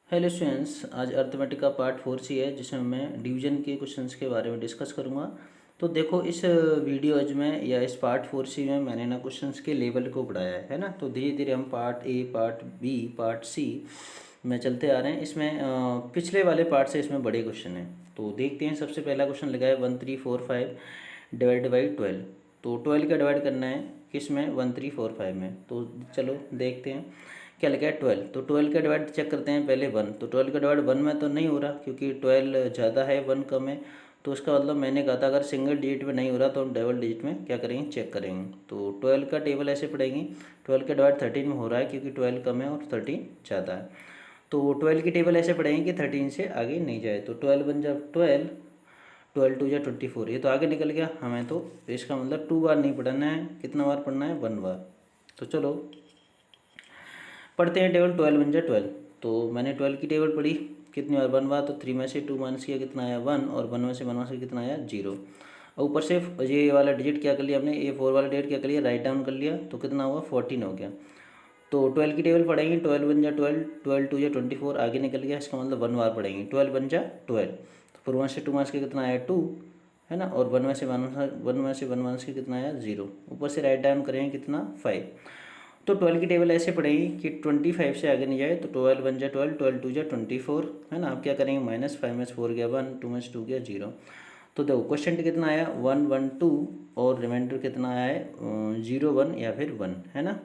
Hello students, आज arithmetic का part 4C है जिसमें मैं डिवीजन के क्वेश्चंस के बारे में डिस्कस करूंगा। तो देखो, इस वीडियोज में या इस पार्ट 4C में मैंने ना क्वेश्चंस के लेवल को बढ़ाया है ना। तो धीरे धीरे हम part A, part B, part C में चलते आ रहे हैं। इसमें पिछले वाले पार्ट से इसमें बड़े क्वेश्चन हैं। तो देखते हैं। सबसे पहला क्वेश्चन लगा है 1345 डिवाइड बाई 12। तो 12 का डिवाइड करना है किस में, 1345 में। तो चलो देखते हैं क्या लिखा है 12। तो 12 का डिवाइड चेक करते हैं पहले 1। तो 12 का डिवाइड 1 में तो नहीं हो रहा क्योंकि 12 ज़्यादा है 1 कम है। तो उसका मतलब मैंने कहा था अगर सिंगल डिजिट में नहीं हो रहा तो हम डबल डिजिट में क्या करेंगे, चेक करेंगे। तो 12 का टेबल ऐसे पढ़ेंगे। 12 का डिवाइड 13 में हो रहा है क्योंकि 12 कम है और 13 ज़्यादा है। तो 12 की टेबल ऐसे पढ़ेंगे कि 13 से आगे नहीं जाए। तो 12 बन जाए 12, 12 टू या 24, ये तो आगे निकल गया। हमें तो इसका मतलब 2 बार नहीं पढ़ना है, कितना बार पढ़ना है, 1 बार। तो चलो पढ़ते हैं टेबल। 12 बन जाए 12। तो मैंने 12 की टेबल पढ़ी, कितनी बार, 1 बार। तो 3 में से 2 माइनस किया, कितना आया 1, और 1 में से 1 माइनस किया, कितना आया 0। और ऊपर से ये वाला डिजिट क्या कर लिया हमने, ये 4 वाला डिजिट क्या कर लिया, राइट डाउन कर लिया। तो कितना हुआ, 14 हो गया। तो 12 की टेबल पढ़ेंगे। 12 बन जा 12, 12 टू या 24, आगे निकल गया। इसका मतलब 1 बार पढ़ेंगे। 12 बन जा 12। तो 4 में से 2 माइनस किया, कितना आया 2, है ना। और 1 में से 1 माइनस किया, कितना आया 0। ऊपर से राइट डाउन करेंगे, कितना 5। तो 12 की टेबल ऐसे पढ़ेंगे कि 25 से आगे नहीं जाए। तो 12 बन जाए 12, 12 टू जा 24, है ना। अब क्या करेंगे, -5 में से 4 गया 1, 2 में से 2 गया 0। तो देखो क्वेश्चन कितना आया, 1 1 2, और रिमाइंडर कितना आया है 0 1 या फिर 1, है ना।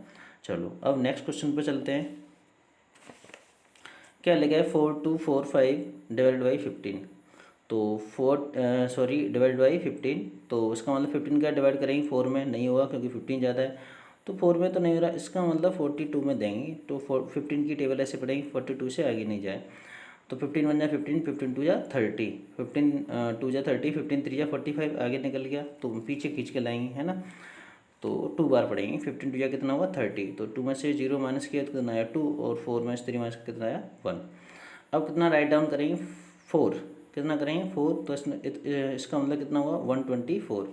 चलो अब नेक्स्ट क्वेश्चन पर चलते हैं। क्या लिखा है, 4245 डिवाइड बाई 15। तो डिवाइड बाई 15। तो इसका मतलब 15 का डिवाइड करेंगे 4 में, नहीं होगा क्योंकि 15 ज़्यादा है। तो 4 में तो नहीं हो रहा, इसका मतलब 42 में देंगे। तो 15 की टेबल ऐसे पढ़ेंगे, 42 से आगे नहीं जाए। तो 15 बन जाए 15, 15 टू जा 30, 15 टू जा 30, 15 3 जा 45, आगे निकल गया। तो पीछे खींच के लाएंगे, है ना। तो 2 बार पढ़ेंगे। 15 टू जा कितना हुआ 30। तो 2 में से 0 माइनस किया तो कितना आया 2, और 4 में से 3 माइनस कितना आया 1। अब कितना राइट डाउन करेंगे, 4। कितना करेंगे 4। तो इसका मतलब कितना हुआ 124।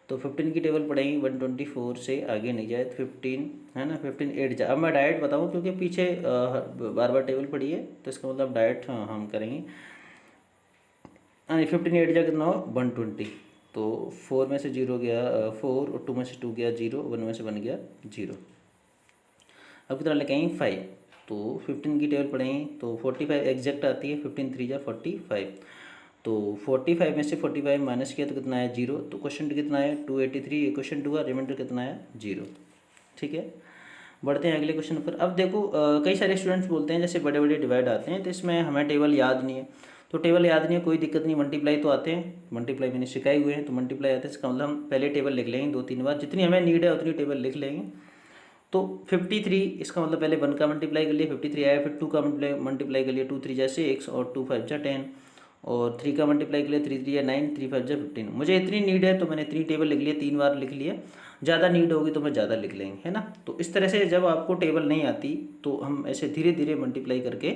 तो 15 की टेबल पढ़ेंगे, 124 से आगे नहीं जाए। तो 15, है ना, 15 8 जाए। अब मैं डायरेक्ट बताऊँ क्योंकि पीछे बार बार टेबल पढ़ी है। तो इसका मतलब डायरेक्ट हम करेंगे। 15 8 जा कितना हुआ 120। तो 4 में से 0 गया 4, और 2 में से 2 गया 0, 1 में से 1 गया 0। अब कितना लगाएंगे 5। तो 15 की टेबल पढ़ेंगे तो 45 एग्जैक्ट आती है। 15 3 जा 45। तो 45 में से 45 माइनस किया तो कितना आया 0। तो क्वेश्चन कितना आया 283, ये क्वेश्चन 2 का रिमाइंडर कितना आया 0। ठीक है, बढ़ते हैं अगले क्वेश्चन पर। अब देखो कई सारे स्टूडेंट्स बोलते हैं जैसे बड़े बड़े डिवाइड आते हैं तो इसमें हमें टेबल याद नहीं है। तो टेबल याद नहीं है, कोई दिक्कत नहीं। मल्टीप्लाई तो आते हैं, मल्टीप्लाई मैंने सिखाए हुए हैं। तो मल्टीप्लाई आते हैं, इसका मतलब हम पहले टेबल लिख लेंगे 2-3 बार, जितनी हमें नीड है उतनी टेबल लिख लेंगे। तो 53, इसका मतलब पहले 1 का मल्टीप्लाई कर लिया 53 आया, फिर 2 का मल्टीप्लाई कर लिया 2 3 जा 6, और 2 5 जा 10, और 3 का मल्टीप्लाई कर लिया 3 3 या 9, 3 5 जा 15। मुझे इतनी नीड है तो मैंने इतनी टेबल लिख लिया, 3 बार लिख लिया। ज़्यादा नीड होगी तो मैं ज़्यादा लिख लेंगे, है ना। तो इस तरह से जब आपको टेबल नहीं आती तो हम ऐसे धीरे धीरे मल्टीप्लाई करके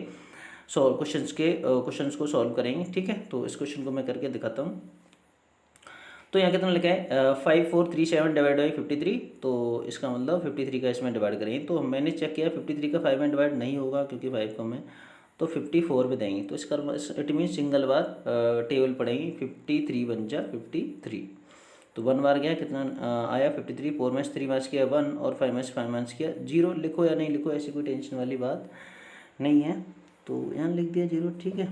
क्वेश्चंस को सॉल्व करेंगे। ठीक है, तो इस क्वेश्चन को मैं करके दिखाता हूँ। तो यहाँ कितना लिखा है 5437 डिवाइड बाई 53। तो इसका मतलब 53 का इसमें डिवाइड करेंगे। तो मैंने चेक किया 53 का 5 में डिवाइड नहीं होगा क्योंकि 5 कम है। तो 54 में देंगे। तो इसका it mean single bar table पढ़ेंगे। 53 बन जा 53। तो 1 बार गया, कितना आया 53। 4 में से 3 माइनस किया 1, और 5 में से 5 माइनस किया 0। लिखो या नहीं लिखो, ऐसी कोई टेंशन वाली बात नहीं है। तो यहाँ लिख दिया 0। ठीक है,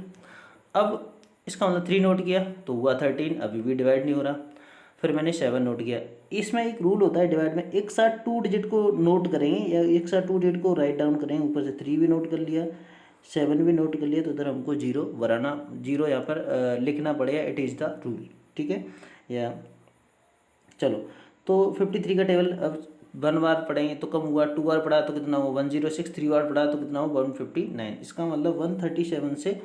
अब इसका मतलब 3 नोट किया तो हुआ 13, अभी भी डिवाइड नहीं हो रहा। फिर मैंने 7 नोट किया। इसमें एक रूल होता है डिवाइड में, एक साथ 2 डिजिट को नोट करेंगे या एक साथ 2 डिजिट को राइट डाउन करेंगे। ऊपर से 3 भी नोट कर लिया, 7 भी नोट कर लिया। तो उधर हमको 0 बनाना, 0 यहाँ पर लिखना पड़ेगा। It is the rule. ठीक है, या चलो। तो 53 का टेबल अब 1 बार पढ़ेंगे तो कम हुआ, 2 बार पढ़ा तो कितना हुआ 106, 3 बार पढ़ा तो कितना हुआ 159। इसका मतलब 137 से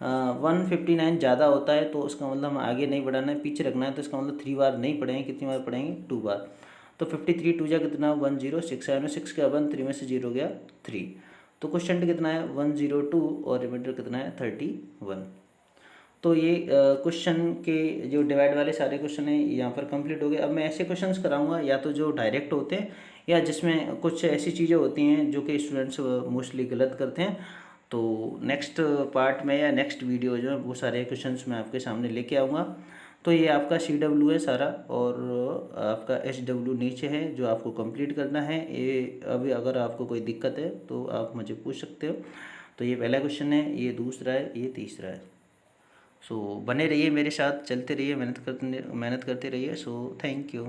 159 ज़्यादा होता है। तो इसका मतलब हम आगे नहीं बढ़ाना है, पीछे रखना है। तो इसका मतलब 3 बार नहीं पढ़ेंगे, कितनी बार पढ़ेंगे 2 बार। तो 53 2 जा कितना 106 आया, 6 का 1, 3 में से 0 गया 3। तो क्वेश्चन कितना है 102, और रिमाइंडर कितना है 31। तो ये क्वेश्चन के जो डिवाइड वाले सारे क्वेश्चन हैं यहाँ पर कंप्लीट हो गए। अब मैं ऐसे क्वेश्चंस कराऊंगा या तो जो डायरेक्ट होते हैं या जिसमें कुछ ऐसी चीज़ें होती हैं जो कि स्टूडेंट्स मोस्टली गलत करते हैं। तो नेक्स्ट पार्ट में या नेक्स्ट वीडियो जो है वो सारे क्वेश्चंस मैं आपके सामने लेके आऊँगा। तो ये आपका CW है सारा, और आपका SW नीचे है जो आपको कंप्लीट करना है। ये अभी अगर आपको कोई दिक्कत है तो आप मुझे पूछ सकते हो। तो ये पहला क्वेश्चन है, ये दूसरा है, ये तीसरा है। सो बने रहिए मेरे साथ, चलते रहिए, मेहनत करते रहिए। So thank you.